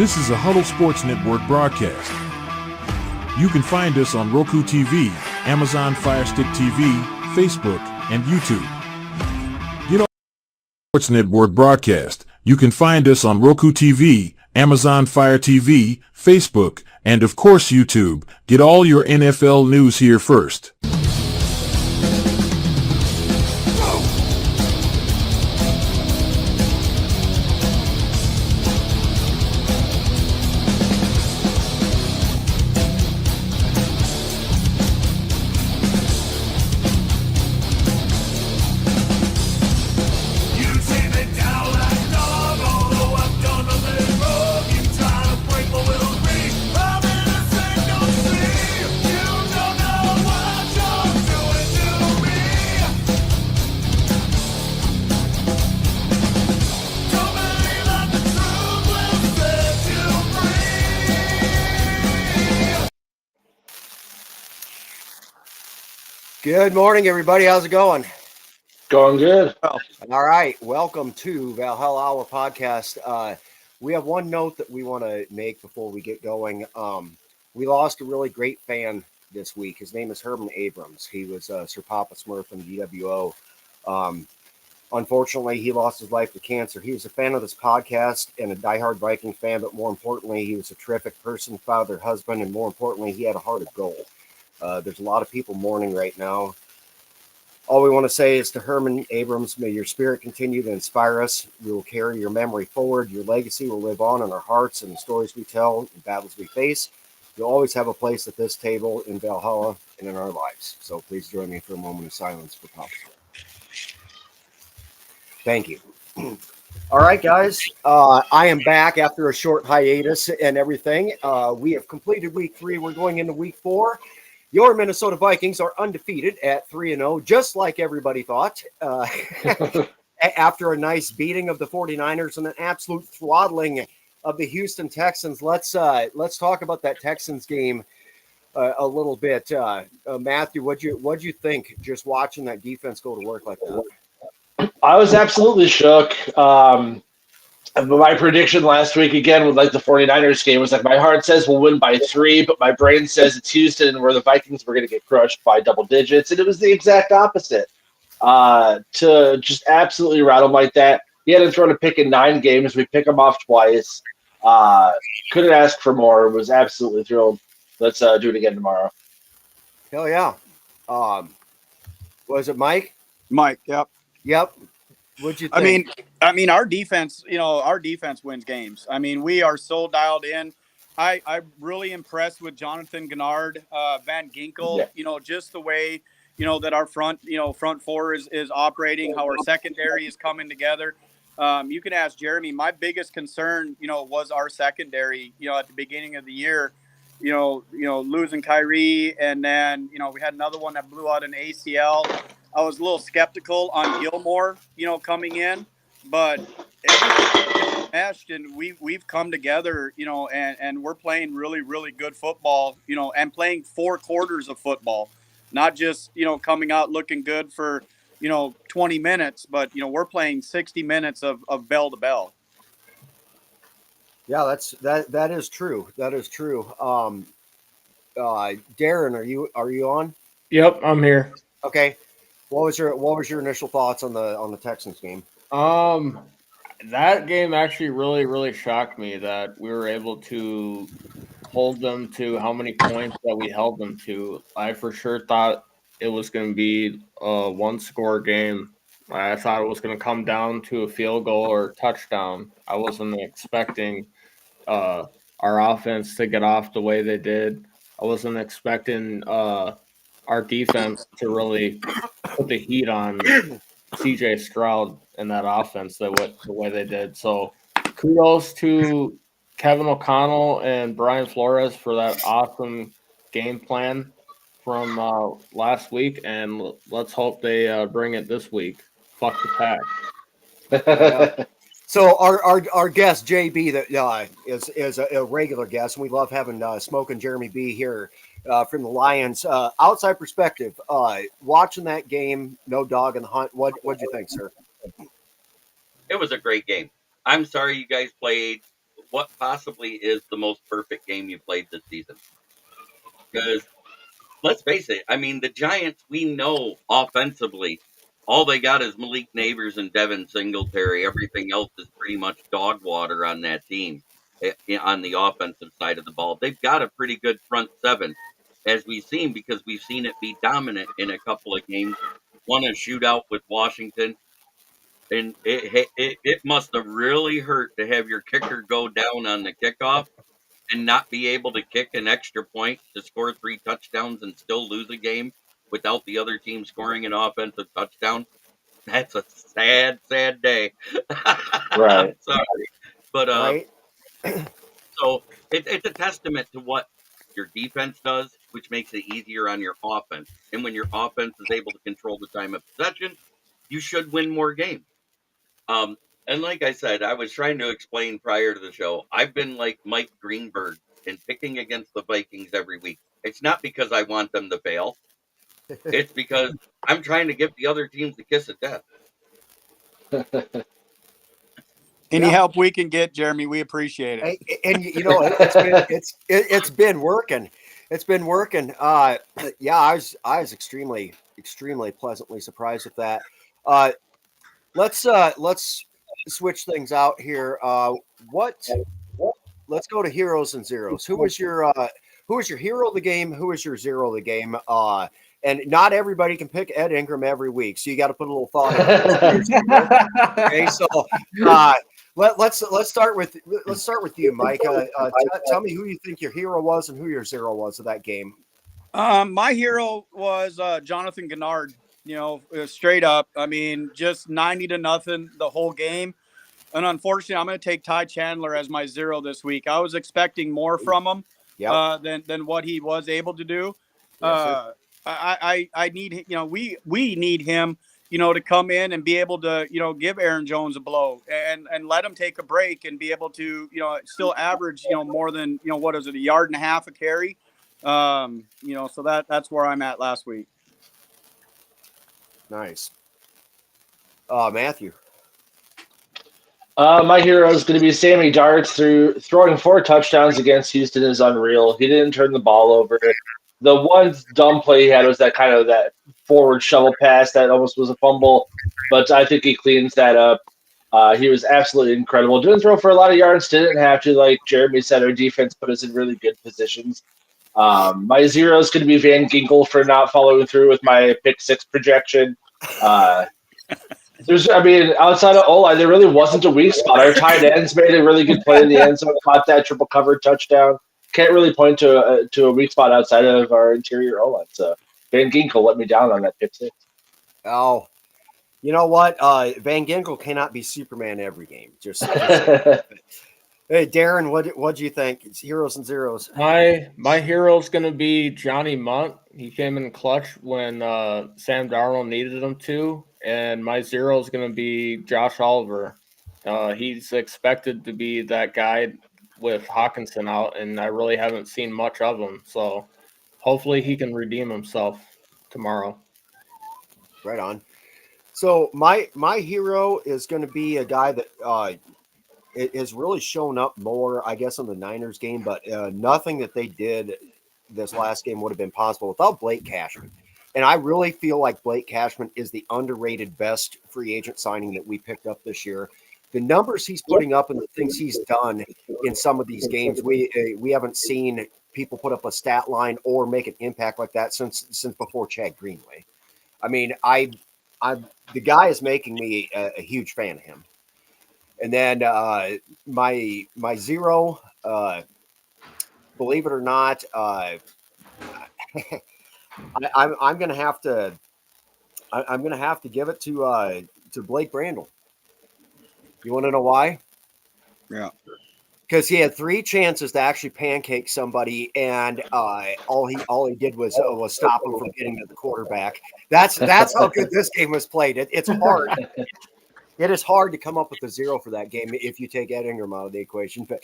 This is a Huddle Sports Network broadcast. You can find us on Roku TV, Amazon Fire Stick TV, Facebook, and YouTube. Get all Sports Network broadcast. You can find us on Roku TV, Amazon Fire TV, Facebook, and of course YouTube. Get all your NFL news here first. Good morning, everybody. How's it going? Going good. All right. Welcome to Valhalla Hour podcast. We have one note that we want to make before we get going. We lost a really great fan this week. His name is Herman Abrams. He was Sir Papa Smurf from DWO. Unfortunately, he lost his life to cancer. He was a fan of this podcast and a diehard Viking fan, but more importantly, he was a terrific person, father, husband, and more importantly, he had a heart of gold. There's a lot of people mourning right now. All we want to say is to Herman Abrams, may your spirit continue to inspire us. We will carry your memory forward. Your legacy will live on in our hearts and the stories we tell, the battles we face. You'll always have a place at this table in Valhalla and in our lives. So please join me for a moment of silence for Papa. Thank you. All right, guys. I am back after a short hiatus and everything. We have completed week 3. We're going into week 4. Your Minnesota Vikings are undefeated at 3-0, just like everybody thought. After a nice beating of the 49ers and an absolute throttling of the Houston Texans, let's talk about that Texans game a little bit. Matthew, what'd you think just watching that defense go to work like that? I was absolutely shook. My prediction last week, again, with like the 49ers game, was like my heart says we'll win by 3, but my brain says it's Houston where the Vikings were going to get crushed by double digits. And it was the exact opposite. To just absolutely rattle like that. He hadn't thrown a pick in 9 games. We pick him off twice. Couldn't ask for more. Was absolutely thrilled. Let's do it again tomorrow. Hell yeah. Was it Mike? Mike, yep. Yep. What'd you think? I mean, our defense, our defense wins games. I mean, we are so dialed in. I'm really impressed with Jonathan Gennard, Van Ginkel, Yeah. Just the way, that our front four is operating, how our secondary is coming together. You can ask Jeremy. My biggest concern, was our secondary, at the beginning of the year, losing Kyrie. And then, we had another one that blew out an ACL. I was a little skeptical on Gilmore, coming in, but everything meshed and we've come together, and we're playing really, really good football, and playing 4 quarters of football, not just, coming out looking good for, 20 minutes, but, we're playing 60 minutes of bell to bell. Yeah, that is true. That is true. Darren, are you on? Yep, I'm here. Okay. What was your initial thoughts on the Texans game? That game actually really, really shocked me that we were able to hold them to how many points that we held them to. I for sure thought it was going to be a 1-score game. I thought it was going to come down to a field goal or a touchdown. I wasn't expecting our offense to get off the way they did. I wasn't expecting our defense to really put the heat on CJ Stroud in that offense the way they did. So kudos to Kevin O'Connell and Brian Flores for that awesome game plan from last week, and let's hope they bring it this week. Fuck the Pack. So our guest JB that is a regular guest, and we love having Smoke and Jeremy B here from the Lions. Outside perspective, watching that game, no dog in the hunt. What'd you think, sir? It was a great game. I'm sorry you guys played what possibly is the most perfect game you played this season. Because let's face it, I mean, the Giants, we know offensively, all they got is Malik Neighbors and Devin Singletary. Everything else is pretty much dog water on that team on the offensive side of the ball. They've got a pretty good front seven, as we've seen, because we've seen it be dominant in a couple of games. Won a shootout with Washington, and it must have really hurt to have your kicker go down on the kickoff and not be able to kick an extra point to score 3 touchdowns and still lose a game without the other team scoring an offensive touchdown. That's a sad, sad day. I'm Right. sorry. But Right? so it's a testament to what your defense does, which makes it easier on your offense. And when your offense is able to control the time of possession, you should win more games. Um, and like I said, I was trying to explain prior to the show, I've been like Mike Greenberg in picking against the Vikings every week. It's not because I want them to fail. It's because I'm trying to give the other teams the kiss of death. Any Yeah. help we can get, Jeremy, we appreciate it. And you know, it's been working. It's been working. Yeah, I was extremely pleasantly surprised with that. Let's switch things out here. Let's go to heroes and zeros. Who was your hero of the game? Who was your zero of the game? And not everybody can pick Ed Ingram every week, so you got to put a little thought into it. Okay, so let's start with you, Mike. Tell me who you think your hero was and who your zero was of that game. My hero was Jonathan Gennard. You know, straight up. I mean, just 90-0 the whole game. And unfortunately, I'm going to take Ty Chandler as my zero this week. I was expecting more from him than what he was able to do. Yes, I need, you know, we need him, you know, to come in and be able to, you know, give Aaron Jones a blow and let him take a break and be able to, you know, still average, you know, more than, you know, what is it, 1.5 yards a carry? You know, so that's where I'm at last week. nice. Matthew. My hero is going to be Sammy Darts. Throwing 4 touchdowns against Houston is unreal. He didn't turn the ball over. The one dumb play he had was that forward shovel pass that almost was a fumble, but I think he cleans that up. He was absolutely incredible. Didn't throw for a lot of yards. Didn't have to, like Jeremy said. Our defense put us in really good positions. My zero is going to be Van Ginkel for not following through with my pick 6 projection. Outside of O-line, there really wasn't a weak spot. Our tight ends made a really good play in the end zone, caught that triple covered touchdown. Can't really point to a weak spot outside of our interior O-line. So Van Ginkel let me down on that pick 6. Oh, you know what? Van Ginkel cannot be Superman every game. Just hey, Darren, what do you think? It's heroes and zeros. My hero's going to be Johnny Munt. He came in clutch when Sam Darnold needed him to. And my zero is going to be Josh Oliver. He's expected to be that guy with Hawkinson out, and I really haven't seen much of him. So hopefully he can redeem himself tomorrow. Right on. So my hero is going to be a guy that it has really shown up more, I guess, in the Niners game, but nothing that they did this last game would have been possible without Blake Cashman. And I really feel like Blake Cashman is the underrated best free agent signing that we picked up this year. The numbers he's putting up and the things he's done in some of these games, we haven't seen people put up a stat line or make an impact like that since before Chad Greenway. I mean, the guy is making me a huge fan of him. And then my zero, believe it or not, I'm gonna have to give it to Blake Brandel. You want to know why? Yeah. Because he had 3 chances to actually pancake somebody, and all he did was stop him from getting to the quarterback. That's how good this game was played. It's hard. It is hard to come up with a zero for that game if you take Ed Ingram out of the equation. But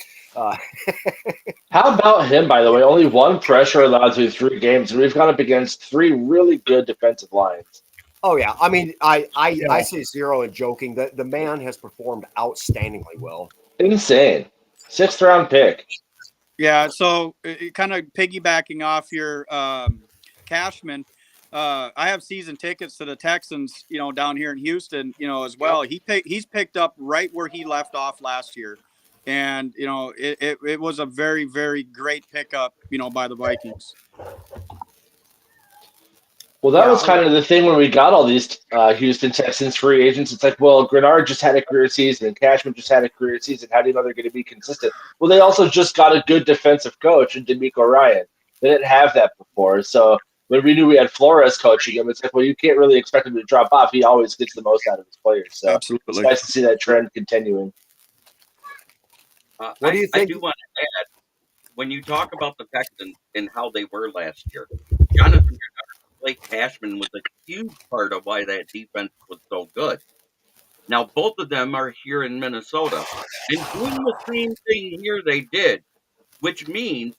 How about him, by the way? Only 1 pressure allowed through 3 games, and we've gone up against 3 really good defensive lines. oh yeah, I mean, I say zero in joking. The man has performed outstandingly well. Insane. 6th round pick. Yeah, so kind of piggybacking off your Cashman, I have season tickets to the Texans, down here in Houston, as well. He's picked up right where he left off last year, and it was a very, very great pickup, by the Vikings. Well, that Yeah. was kind of the thing when we got all these Houston Texans free agents. It's like, well, Grenard just had a career season and Cashman just had a career season. How do you know they're going to be consistent? Well, they also just got a good defensive coach in D'Amico Ryan. They didn't have that before. So when we knew we had Flores coaching him, it's like, well, you can't really expect him to drop off. He always gets the most out of his players. So Absolutely. it's nice to see that trend continuing. What do you I think? do want to add, when you talk about the Texans and how they were last year, Jonathan Blake Cashman was a huge part of why that defense was so good. Now, both of them are here in Minnesota and doing the same thing here they did, which means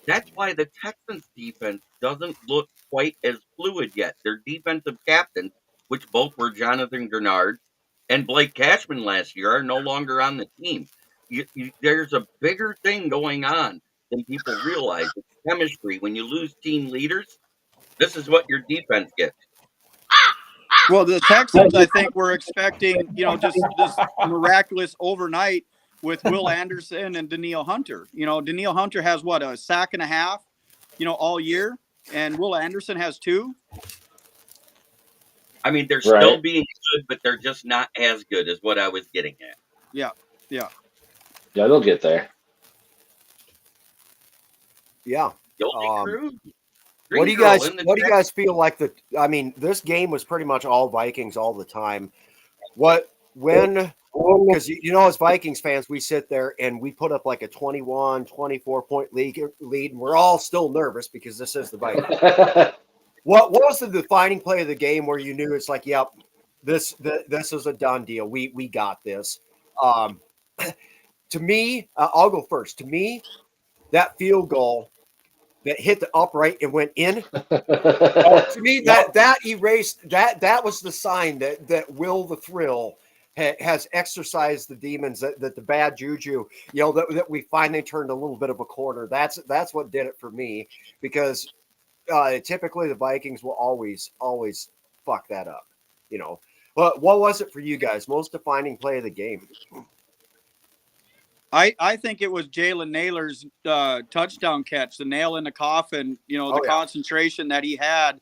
that's why the Texans defense doesn't look quite as fluid yet. Their defensive captains, which both were Jonathan Grenard and Blake Cashman last year, are no longer on the team. There's a bigger thing going on than people realize. It's chemistry. When you lose team leaders, this is what your defense gets. Well, the Texans, I think, were expecting, just this miraculous overnight with Will Anderson and Danielle Hunter. Danielle Hunter has a sack and a half, all year, and Will Anderson has 2. I mean, they're Right. still being good, but they're just not as good as what I was getting at. Yeah. Yeah, they'll get there. Yeah. Yoli Cruz. What do you guys feel like this game was pretty much all Vikings all the time. Because as Vikings fans, we sit there and we put up like a 21, 24 point lead, and we're all still nervous because this is the Vikings. What was the defining play of the game where you knew it's like, yep, this is a done deal. We got this. To me, I'll go first. To me, that field goal that hit the upright and went in. To me, that erased that was the sign that Will the Thrill has exercised the demons, that the bad juju, that we finally turned a little bit of a corner. That's what did it for me, because typically the Vikings will always fuck that up. But what was it for you guys? Most defining play of the game? I think it was Jalen Naylor's touchdown catch, the nail in the coffin, concentration that he had,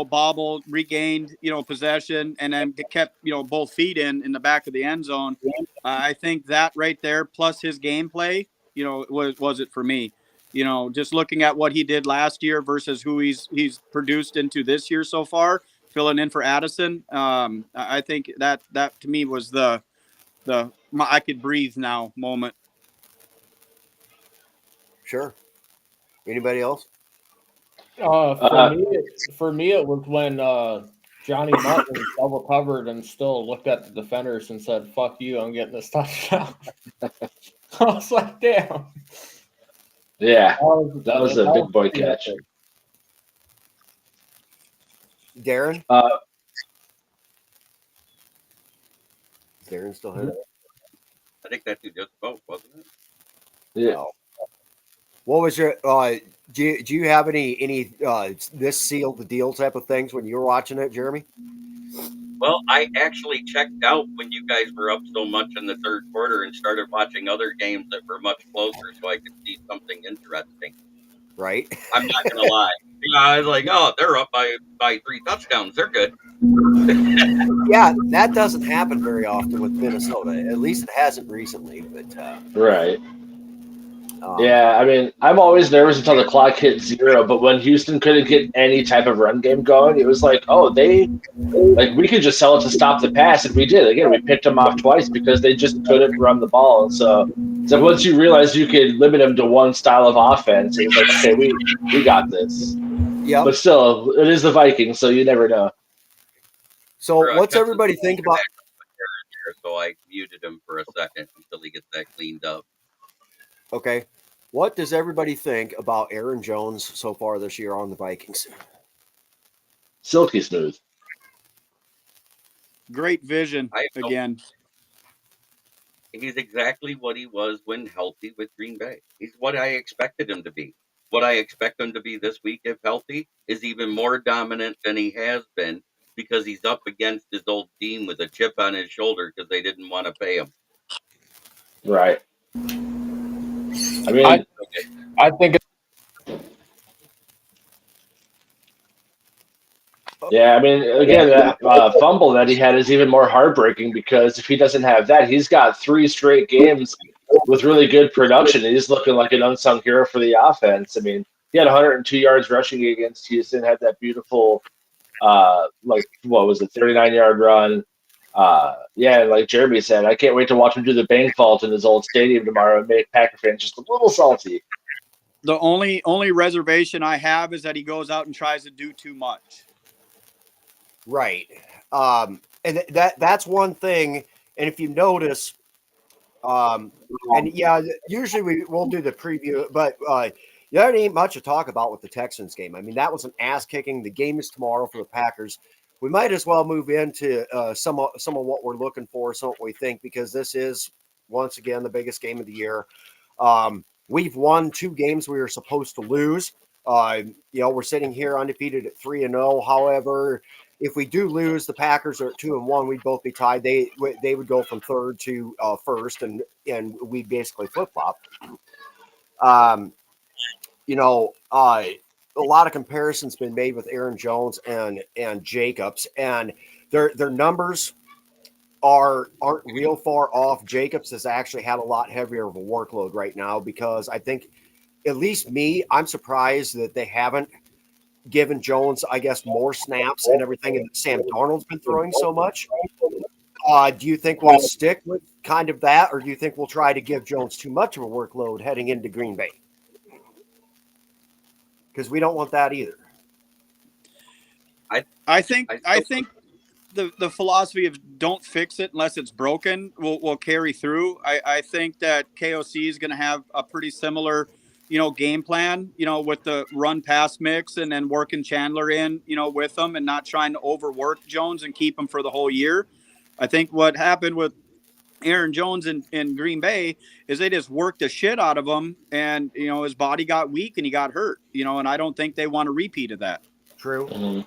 bobbled, regained, possession, and then kept, both feet in the back of the end zone. I think that right there, plus his gameplay, was it for me. Just looking at what he did last year versus who he's produced into this year so far, filling in for Addison. I think that to me was the I could breathe now moment. Sure. Anybody else? For me, it was when Johnny Mutton double covered and still looked at the defenders and said, "Fuck you, I'm getting this touchdown." I was like, "Damn." Yeah, that was a big boy catch. Darren? Is Darren still here? I think that's just both, wasn't it? Yeah. No. What was your do you have any this sealed the deal type of things when you were watching it, Jeremy? Well, I actually checked out when you guys were up so much in the third quarter and started watching other games that were much closer so I could see something interesting. Right. I'm not going to lie. I was like, oh, they're up by 3 touchdowns. They're good. Yeah, that doesn't happen very often with Minnesota. At least it hasn't recently. But right. Yeah, I mean, I'm always nervous until the clock hit 0, but when Houston couldn't get any type of run game going, it was like, oh, we could just sell it to stop the pass, and we did. Again, we picked them off twice because they just couldn't run the ball. So once you realize you could limit them to one style of offense, it was like, okay, we got this. Yeah. But still, it is the Vikings, so you never know. So what's everybody think about? So I muted him for a second until he gets that cleaned up. Okay. What does everybody think about Aaron Jones so far this year on the Vikings? Silky smooth. Great vision again. He's exactly what he was when healthy with Green Bay. He's what I expected him to be. What I expect him to be this week, if healthy, is even more dominant than he has been because he's up against his old team with a chip on his shoulder because they didn't want to pay him. Right. I I mean, I think yeah, I mean, again, that fumble that he had is even more heartbreaking because if he doesn't have that, he's got 3 straight games with really good production. He's looking like an unsung hero for the offense. I mean, he had 102 yards rushing against Houston, had that beautiful, like, what was it, 39-yard run. Yeah, like Jeremy said, I can't wait to watch him do the bank vault in his old stadium tomorrow and make Packer fans just a little salty. The only reservation I have is that he goes out and tries to do too much. Right. And that's one thing. And if you notice, and yeah, usually we'll do the preview, but there ain't much to talk about with the Texans game. I mean, that was an ass kicking. The game is tomorrow for the Packers. We might as well move into some of what we're looking for, some of what we think, because this is once again the biggest game of the year. We've won 2 games we were supposed to lose. We're sitting here undefeated at 3-0. However, if we do lose, the Packers are at 2-1. We'd both be tied. They would go from third to first, and we basically flip flop. A lot of comparisons been made with Aaron Jones and Jacobs, and their numbers aren't real far off. Jacobs has actually had a lot heavier of a workload right now because I think, at least me, I'm surprised that they haven't given Jones, I guess, more snaps and everything, and Sam Darnold's been throwing so much. Do you think we'll stick with kind of that, or do you think we'll try to give Jones too much of a workload heading into Green Bay? Because we don't want that either. I think the philosophy of don't fix it unless it's broken will carry through. I think that KOC is going to have a pretty similar, game plan, with the run pass mix and then working Chandler in, with them and not trying to overwork Jones and keep him for the whole year. I think what happened with Aaron Jones in Green Bay is they just worked the shit out of him, and his body got weak and he got hurt. And I don't think they want a repeat of that. True. Mm-hmm.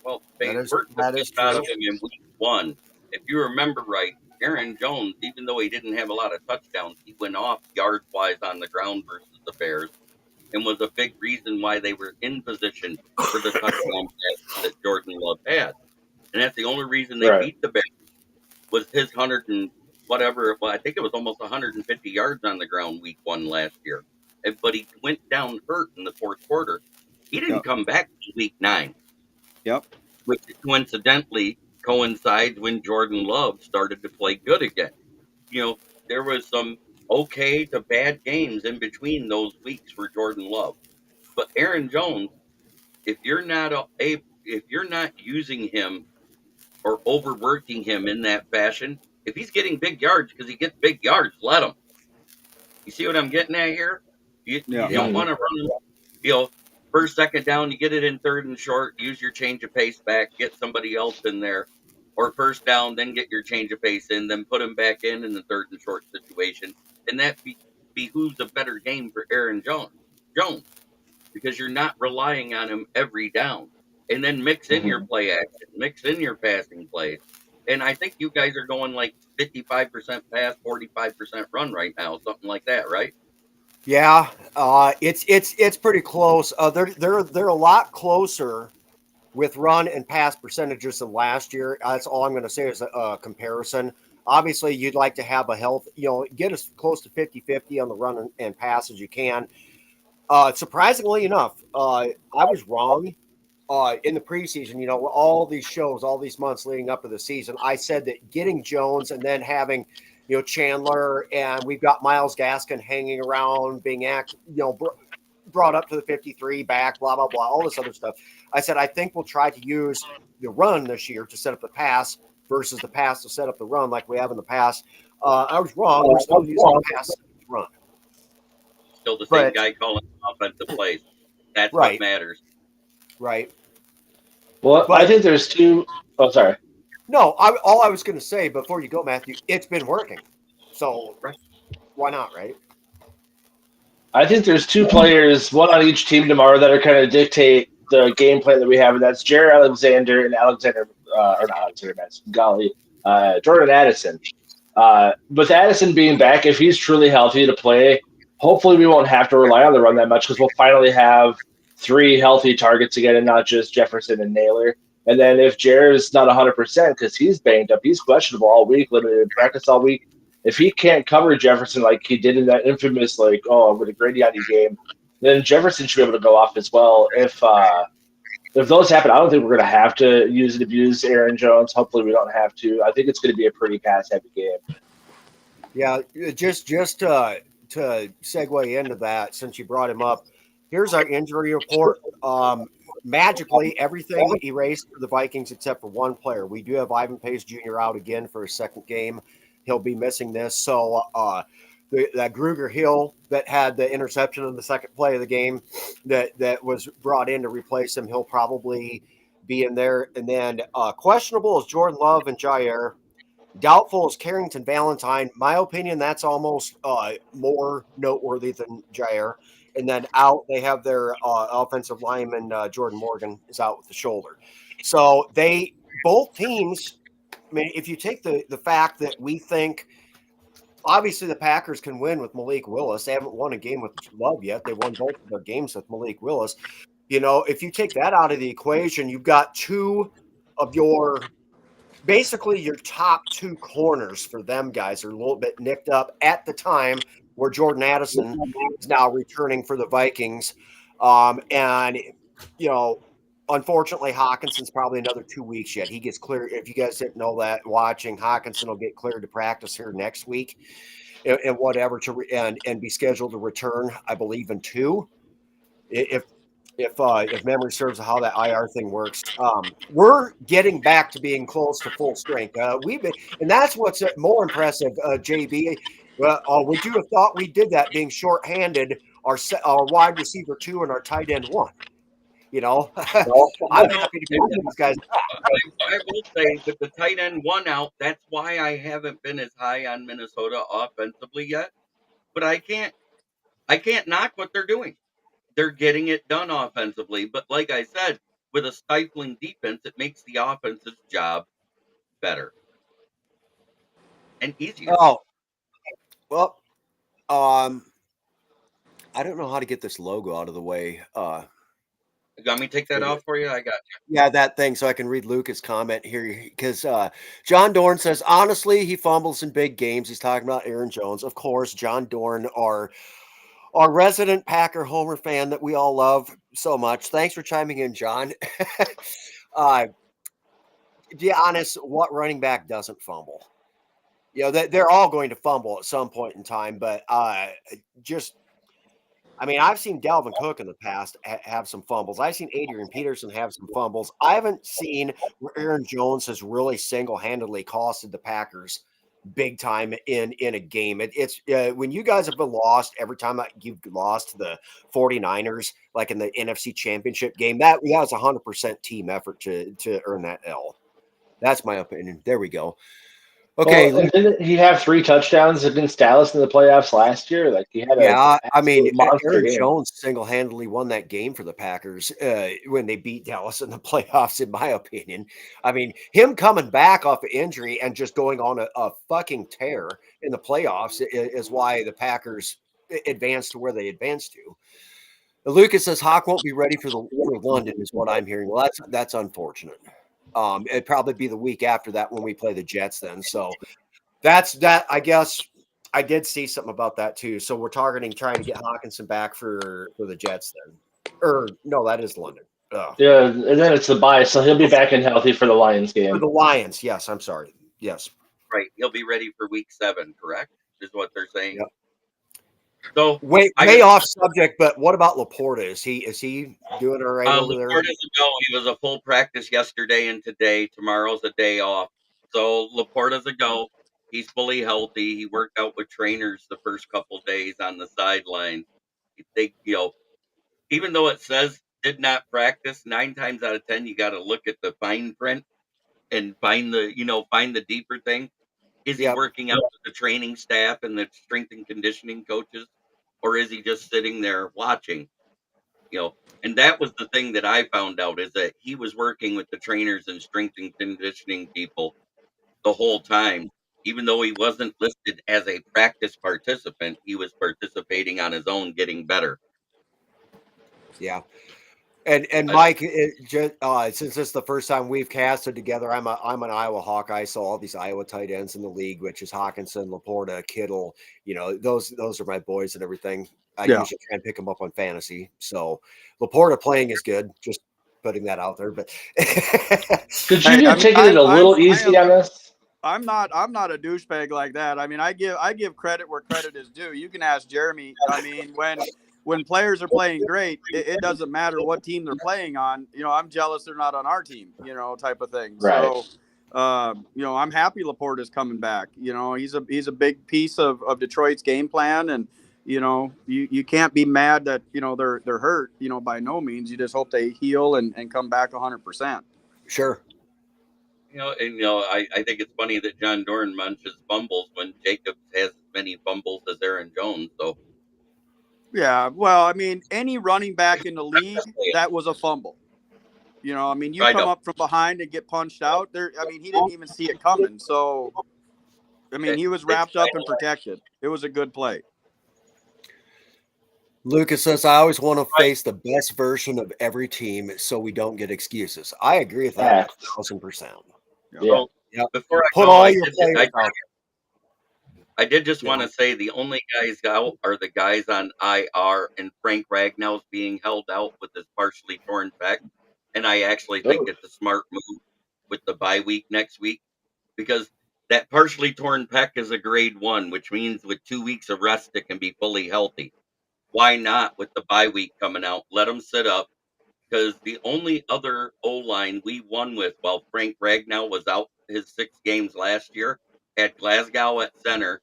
Well, they That is worked the piss true. out of him in week 1. If you remember right, Aaron Jones, even though he didn't have a lot of touchdowns, he went off yards-wise on the ground versus the Bears and was a big reason why they were in position for the touchdown pass that Jordan Love had. And that's the only reason they Right. beat the Bears was his 100 and whatever. Well, I think it was almost 150 yards on the ground week 1 last year. But he went down hurt in the 4th quarter. He didn't come back to week 9. Yep. Which coincidentally coincides when Jordan Love started to play good again. There was some okay to bad games in between those weeks for Jordan Love. But Aaron Jones, if you're not using him or overworking him in that fashion, if he's getting big yards because he gets big yards, let him. You see what I'm getting at here? You don't want to run him, first, second down, you get it in 3rd and short, use your change of pace back, get somebody else in there. Or first down, then get your change of pace in, then put him back in the 3rd and short situation. And that behooves a better game for Aaron Jones, because you're not relying on him every down. And then mix in your play action, mix in your passing plays. And I think you guys are going like 55% pass, 45% run right now, something like that, right? Yeah, it's pretty close. They're a lot closer with run and pass percentages than last year. That's all I'm going to say is a comparison. Obviously, you'd like to have a health, get as close to 50-50 on the run and pass as you can. Surprisingly enough, I was wrong in the preseason. All these shows, all these months leading up to the season, I said that getting Jones and then having Chandler, and we've got Myles Gaskin hanging around, being brought up to the 53, back, blah blah blah, all this other stuff. I said I think we'll try to use the run this year to set up the pass versus the pass to set up the run like we have in the past. I was wrong. We're still using the pass to run. Still the same guy calling offensive plays. That's right. what matters. Right. Well, I think there's 2. Oh, sorry. No, all I was going to say before you go, Matthew, it's been working. So Right. why not, right? I think there's two players, one on each team tomorrow, that are kind of dictate the game plan that we have, and that's Jared Alexander and or not Alexander Matson, golly, Jordan Addison. With Addison being back, if he's truly healthy to play, hopefully we won't have to rely on the run that much because we'll finally have three healthy targets again and not just Jefferson and Naylor. And then if Jared's not 100% because he's banged up, he's questionable all week, limited in practice all week. If he can't cover Jefferson like he did in that infamous, like, oh, I'm going to grade on you game, then Jefferson should be able to go off as well. If those happen, I don't think we're going to have to use and abuse Aaron Jones. Hopefully, we don't have to. I think it's going to be a pretty pass-heavy game. Yeah, just to segue into that, since you brought him up, here's our injury report. Magically, everything erased for the Vikings except for one player. We do have Ivan Pace Jr. out again for a second game. He'll be missing this. So that Gruger Hill that had the interception in the second play of the game that was brought in to replace him, he'll probably be in there. And then questionable is Jordan Love and Jair. Doubtful is Carrington Valentine. My opinion, that's almost more noteworthy than Jair. And then out, they have their offensive lineman, Jordan Morgan, is out with the shoulder. So both teams, I mean, if you take the fact that we think, obviously the Packers can win with Malik Willis. They haven't won a game with Love yet. They won both of their games with Malik Willis. If you take that out of the equation, you've got two of basically your top two corners for them guys are a little bit nicked up at the time where Jordan Addison is now returning for the Vikings. And unfortunately, Hawkinson's probably another 2 weeks yet. He gets cleared. If you guys didn't know that, watching, Hawkinson will get cleared to practice here next week and whatever and be scheduled to return, I believe, in 2. If memory serves how that IR thing works. We're getting back to being close to full strength. And that's what's more impressive, JB. Would you have thought we did that being shorthanded, our wide receiver 2 and our tight end 1? I'm happy to be with these guys. I will say with the tight end 1 out, that's why I haven't been as high on Minnesota offensively yet. But I can't knock what they're doing. They're getting it done offensively. But like I said, with a stifling defense, it makes the offensive job better and easier. Oh, well, I don't know how to get this logo out of the way. You want me to take that off for you? I got you. Yeah, that thing, so I can read Lucas' comment here because John Dorn says, honestly, he fumbles in big games. He's talking about Aaron Jones. Of course, John Dorn, our resident Packer Homer fan that we all love so much. Thanks for chiming in, John. To be honest, what running back doesn't fumble? They're all going to fumble at some point in time, but I've seen Dalvin Cook in the past have some fumbles. I've seen Adrian Peterson have some fumbles. I haven't seen where Aaron Jones has really single-handedly costed the Packers big time in a game. It's when you guys have been lost every time you've lost to the 49ers, like in the NFC Championship game, that was 100% team effort to earn that L. That's my opinion. There we go. Okay. Well, didn't he have 3 touchdowns against Dallas in the playoffs last year? Like he had Aaron Jones single-handedly won that game for the Packers when they beat Dallas in the playoffs, in my opinion. I mean, him coming back off of injury and just going on a fucking tear in the playoffs is why the Packers advanced to where they advanced to. Lucas says Hawk won't be ready for London, is what I'm hearing. Well, that's unfortunate. It'd probably be the week after that when we play the Jets then. So that's that. I guess I did see something about that too. So we're trying to get Hawkinson back for the Jets then. Or no, that is London. Oh. Yeah, and then it's the bye, so he'll be back and healthy for the Lions game. For the Lions, yes. I'm sorry. Yes. Right. He'll be ready for week 7, correct? Is what they're saying. Yep. So way off subject, but what about Laporta? Is he doing all right over there? Laporta's a go. He was a full practice yesterday and today. Tomorrow's a day off. So Laporta's a go. He's fully healthy. He worked out with trainers the first couple days on the sideline. They, even though it says did not practice, 9 times out of 10, you got to look at the fine print and find the deeper thing. Is he Yep. working out with the training staff and the strength and conditioning coaches, or is he just sitting there watching? And that was the thing that I found out, is that he was working with the trainers and strength and conditioning people the whole time. Even though he wasn't listed as a practice participant, he was participating on his own, getting better. Yeah. And I- Mike, since this is the first time we've casted together, I'm an Iowa Hawkeye, so all these Iowa tight ends in the league, which is Hawkinson, Laporta, Kittle, those are my boys and everything. I Yeah. usually try and pick them up on fantasy. So Laporta playing is good. Just putting that out there. But Could you Hey, have taken it a little easy on us? I'm not a douchebag like that. I mean, I give credit where credit is due. You can ask Jeremy. I mean, when players are playing great, it doesn't matter what team they're playing on. I'm jealous they're not on our team. Type of thing. Right. So, I'm happy Laporta's coming back. He's a big piece of Detroit's game plan, and you can't be mad that they're hurt. By no means. You just hope they heal and come back 100%. sure. I think it's funny that John Dorn munches fumbles when Jacobs has as many fumbles as Aaron Jones. So Yeah, well, I mean, any running back in the league, that was a fumble. I mean, you I come know. up from behind and get punched out there. I mean, he didn't even see it coming. So, I mean, he was wrapped up and protected. It was a good play. Lucas says, I always want to face the best version of every team so we don't get excuses. I agree with that 1,000%. Yeah. Well, Yep. before I Put go, all I your did, players out. I did just Yeah. want to say the only guys out are the guys on IR, and Frank Ragnow's being held out with his partially torn pec. And I actually think it's a smart move with the bye week next week, because that partially torn pec is a grade 1, which means with 2 weeks of rest, it can be fully healthy. Why not, with the bye week coming out, let him sit up? Because the only other O-line we won with while Frank Ragnow was out his 6 games last year had Glasgow at center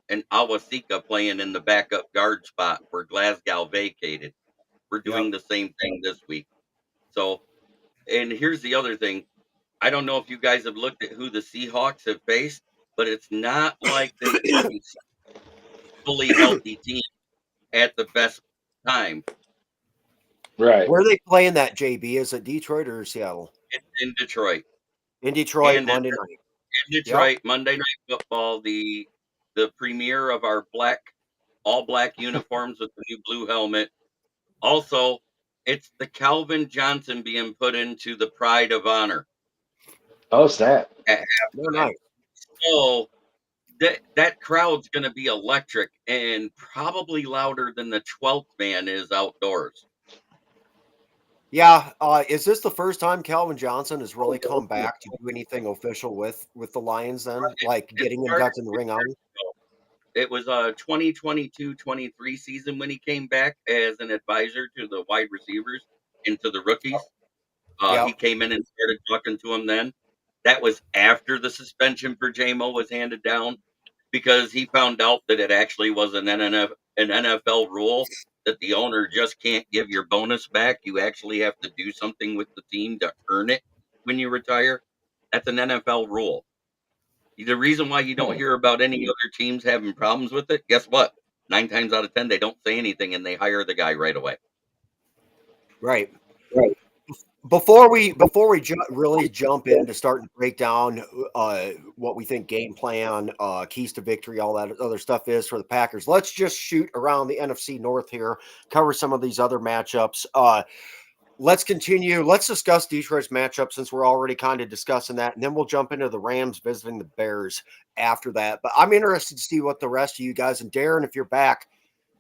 and Awasika playing in the backup guard spot where Glasgow vacated. We're doing the same thing this week. So, and here's the other thing. I don't know if you guys have looked at who the Seahawks have faced, but it's not like they face fully healthy teams at the best time. Right. Where are they playing that, JB? Is it Detroit or Seattle? It's in Detroit. In Detroit, And Monday night. in Detroit, Monday Night Football, the premiere of our all black uniforms with the new blue helmet. Also, it's the Calvin Johnson being put into the Pride of Honor Oh, snap. at They're halftime. nice. So that crowd's going to be electric and probably louder than the 12th man is outdoors. Yeah. Is this the first time Calvin Johnson has really come back to do anything official with the Lions then? Like getting inducted in the ring on? It was a 2022-23 season when he came back as an advisor to the wide receivers and to the rookies. He came in and started talking to them then. That was after the suspension for JMO was handed down, because he found out that it actually was an NFL rule that the owner just can't give your bonus back. You actually have to do something with the team to earn it when you retire. That's an NFL rule. The reason why you don't hear about any other teams having problems with it, guess what? 9 times out of 10, they don't say anything and they hire the guy right away. Right. Before we really jump in to start to break down what we think game plan, keys to victory, all that other stuff is for the Packers, let's just shoot around the NFC North here, cover some of these other matchups. Let's continue. Let's discuss Detroit's matchup since we're already kind of discussing that, and then we'll jump into the Rams visiting the Bears after that. But I'm interested to see what the rest of you guys, and Darren, if you're back,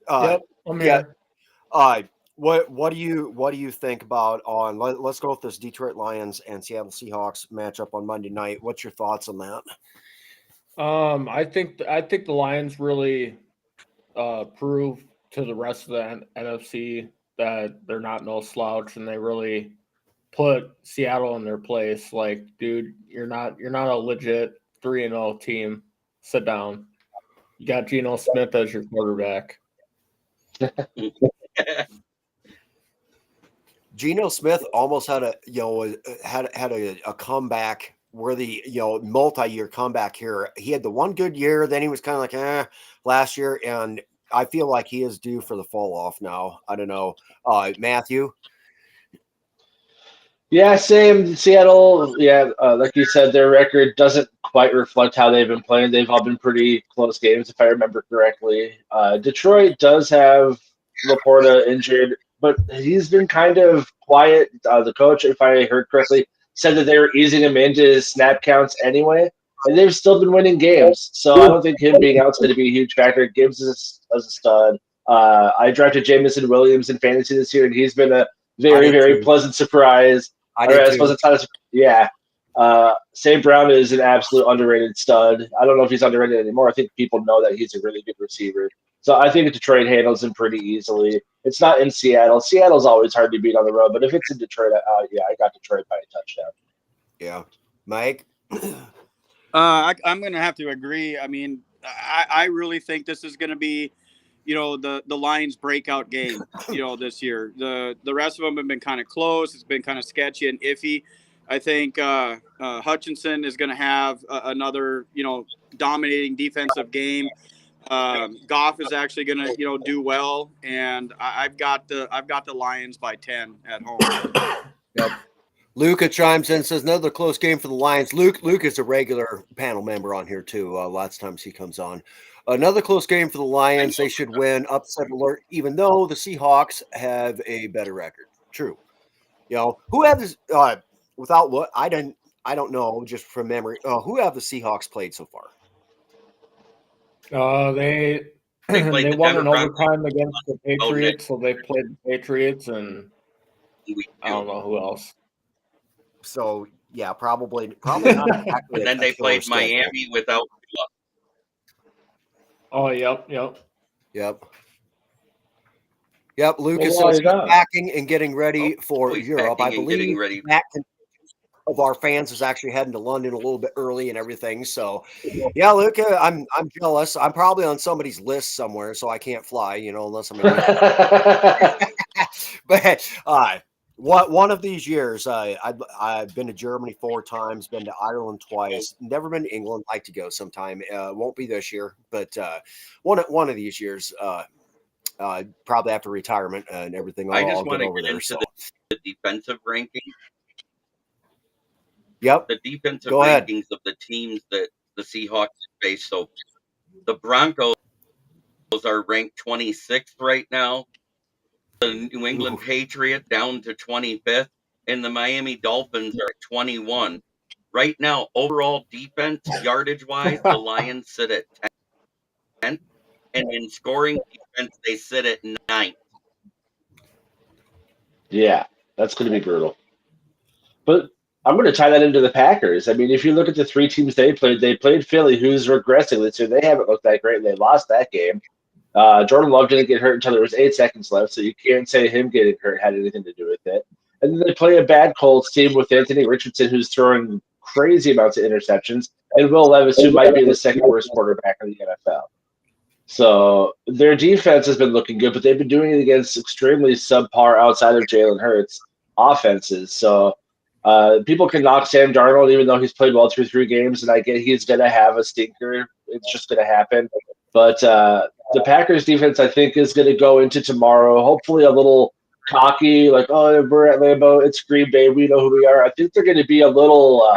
Yep, I'm here. what do you think about let's go with this Detroit Lions and Seattle Seahawks matchup on Monday night. What's your thoughts on that? I think the Lions really prove to the rest of the NFC that they're not no slouch, and they really put Seattle in their place. Like, dude, you're not a legit 3-0 team. Sit down. You got Geno Smith as your quarterback. Geno Smith almost had a comeback worthy, multi-year comeback here. He had the one good year, then he was kind of like last year, and I feel like he is due for the fall off now. I don't know, Matthew. Yeah, same. Seattle, yeah, like you said, their record doesn't quite reflect how they've been playing. They've all been pretty close games, if I remember correctly. Detroit does have Laporta injured, but he's been kind of quiet. The coach, if I heard correctly, said that they were easing him into his snap counts anyway, and they've still been winning games. So I don't think him being out is going to be a huge factor. Gibbs is a stud. I drafted Jamison Williams in fantasy this year, and he's been a I very, did very too. pleasant surprise. I Or did I suppose too. it's not as yeah. St. Brown is an absolute underrated stud. I don't know if he's underrated anymore. I think people know that he's a really good receiver. So I think Detroit handles him pretty easily. It's not in Seattle. Seattle's always hard to beat on the road, but if it's in Detroit, yeah, I got Detroit by a touchdown. Yeah, Mike. I'm going to have to agree. I mean, I really think this is going to be, the Lions' breakout game, this year. The rest of them have been kind of close. It's been kind of sketchy and iffy. I think Hutchinson is going to have another, dominating defensive game. Goff is actually going to, do well, and I've got the Lions by 10 at home. Yep. Luca chimes in and says another close game for the Lions. Luke is a regular panel member on here too. Lots of times he comes on. Another close game for the Lions. They should win. Upset alert. Even though the Seahawks have a better record. True. Who have this? Without what I don't know just from memory. Who have the Seahawks played so far? They played they the won Denver in Broncos. overtime against the Nick. Patriots, so they played the Patriots, and I don't know who else. So yeah, probably not exactly. And then they played Miami without. Oh, yep. Yep. Lucas Well, says he's packing and getting ready for he's Europe. I packing and believe getting ready. that of our fans is actually heading to London a little bit early and everything. So, yeah, Luca, I'm jealous. I'm probably on somebody's list somewhere, so I can't fly, unless I'm. But one of these years, I've been to Germany 4 times, been to Ireland twice, never been to England. Like to go sometime. Won't be this year, but one of these years. Probably after retirement and everything. I just I'll want get to over get there. into So. the defensive ranking. Yep. The defensive Go ahead. rankings of the teams that the Seahawks face. So the Broncos are ranked 26th right now. The New England Patriots down to 25th, and the Miami Dolphins are at 21. Right now, overall defense, yardage wise, the Lions sit at 10th, and in scoring defense, they sit at 9th. Yeah, that's going to be brutal. But I'm going to tie that into the Packers. I mean, if you look at the 3 teams they played Philly, who's regressing this year. They haven't looked that great, and they lost that game. Jordan Love didn't get hurt until there was 8 seconds left, so you can't say him getting hurt had anything to do with it. And then they play a bad Colts team with Anthony Richardson, who's throwing crazy amounts of interceptions, and Will Levis, who might be the second worst quarterback in the NFL. So their defense has been looking good, but they've been doing it against extremely subpar outside of Jalen Hurts offenses. So people can knock Sam Darnold, even though he's played well through 3 games, and I get he's going to have a stinker. It's just going to happen. But the Packers defense, I think, is going to go into tomorrow, hopefully a little cocky, like, oh, we're at Lambeau, it's Green Bay, we know who we are. I think they're going to be a little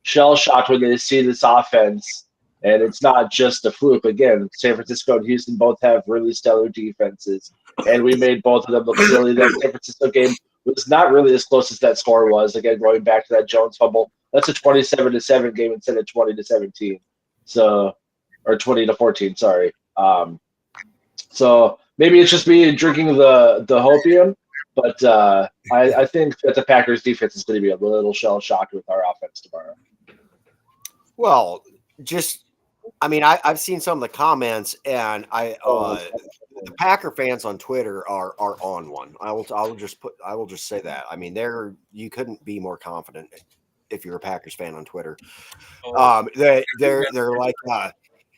shell-shocked when they see this offense. And it's not just a fluke. Again, San Francisco and Houston both have really stellar defenses, and we made both of them look silly. That San Francisco game was not really as close as that score was. Again, going back to that Jones fumble, that's a 27-7 game instead of 20-17. So, or 20-14. Sorry. So maybe it's just me drinking the hopium, but I think that the Packers defense is going to be a little shell shocked with our offense tomorrow. Well, I've seen some of the comments, and the Packer fans on Twitter are on one. I will just say that. I mean, you couldn't be more confident if you're a Packers fan on Twitter. They're like,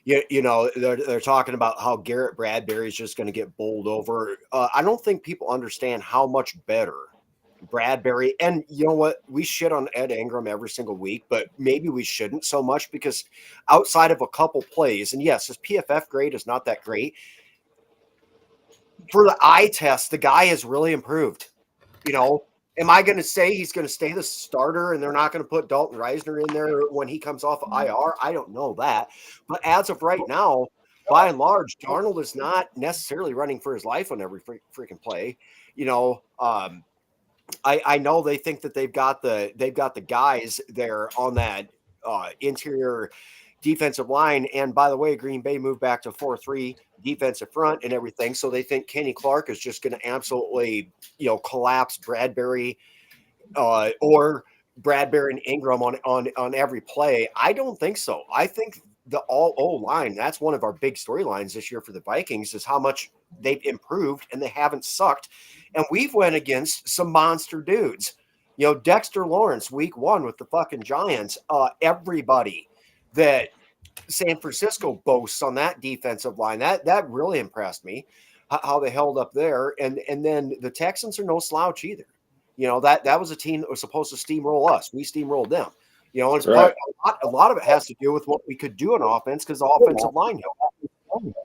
they're talking about how Garrett Bradbury is just going to get bowled over. I don't think people understand how much better Bradbury, and you know what? We shit on Ed Ingram every single week, but maybe we shouldn't so much because outside of a couple plays, and yes, his PFF grade is not that great. For the eye test, the guy has really improved. You know, am I going to say he's going to stay the starter and they're not going to put Dalton Reisner in there when he comes off of IR? I don't know that. But as of right now, by and large, Darnold is not necessarily running for his life on every freaking play. You know, I know they think that they've got the guys there on that interior defensive line. And by the way, Green Bay moved back to 4-3 defensive front and everything. So they think Kenny Clark is just going to absolutely, collapse Bradbury or Bradbury and Ingram on every play. I don't think so. I think the all O line, that's one of our big storylines this year for the Vikings, is how much they've improved and they haven't sucked. And we've went against some monster dudes. Dexter Lawrence, week 1 with the fucking Giants, everybody that San Francisco boasts on that defensive line. That really impressed me, how they held up there. And then the Texans are no slouch either. That was a team that was supposed to steamroll us. We steamrolled them. It's Right. a lot of it has to do with what we could do in offense because the offensive line helped.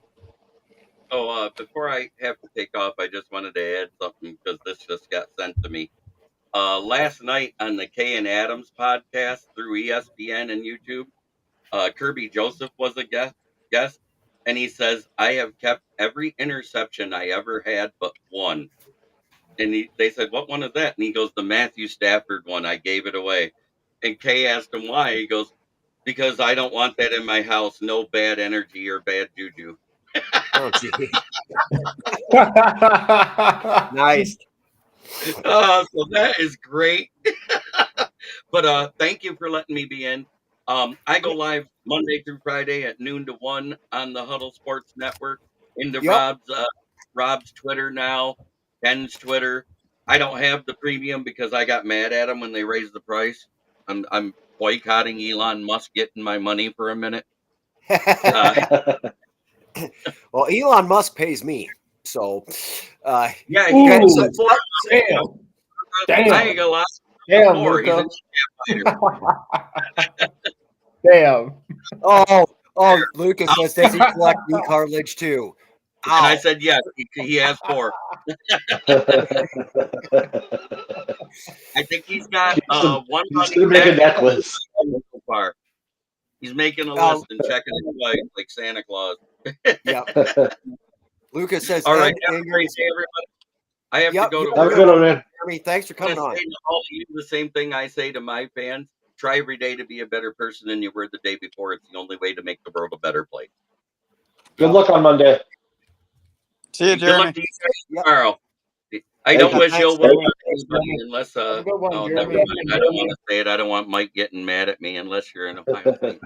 So before I have to take off, I just wanted to add something because this just got sent to me. Last night on the Kay and Adams podcast through ESPN and YouTube, Kirby Joseph was a guest, and he says, I have kept every interception I ever had but one. And they said, what one is that? And he goes, the Matthew Stafford one. I gave it away. And Kay asked him why. He goes, because I don't want that in my house. No bad energy or bad juju. Oh, gee. Nice. So that is great. But thank you for letting me be in. I go live Monday through Friday at noon to 1 on the Huddle Sports Network. Into Yep. Rob's Twitter now, Ken's Twitter. I don't have the premium because I got mad at him when they raised the price. I'm boycotting Elon Musk getting my money for a minute. Well, Elon Musk pays me. So, Yeah, Ooh, Damn. I ain't gonna lie. Damn, Before, he's Luca. a Damn. Oh, Lucas says, does he collect knee cartilage too? And I said, yes, he has 4. I think he's got He's gonna 100 make a necklace. so far. He's making a list and checking it twice like Santa Claus. Yeah. Lucas says, All right, Ed have a Ingram great is- day, everybody. I have Yep, to go to Have a work. good one, man. Jeremy, thanks for I'm coming gonna on. say to all of you the same thing I say to my fans. Try every day to be a better person than you were the day before. It's the only way to make the world a better place. Good luck on Monday. See you, Good luck Jeremy. to you guys Yep. tomorrow. I Thank don't you. wish ill will Thanks. on anybody unless Have a good one, oh, Jeremy. never mind. I don't want to say it. I don't want Mike getting mad at me unless you're in Ohio State.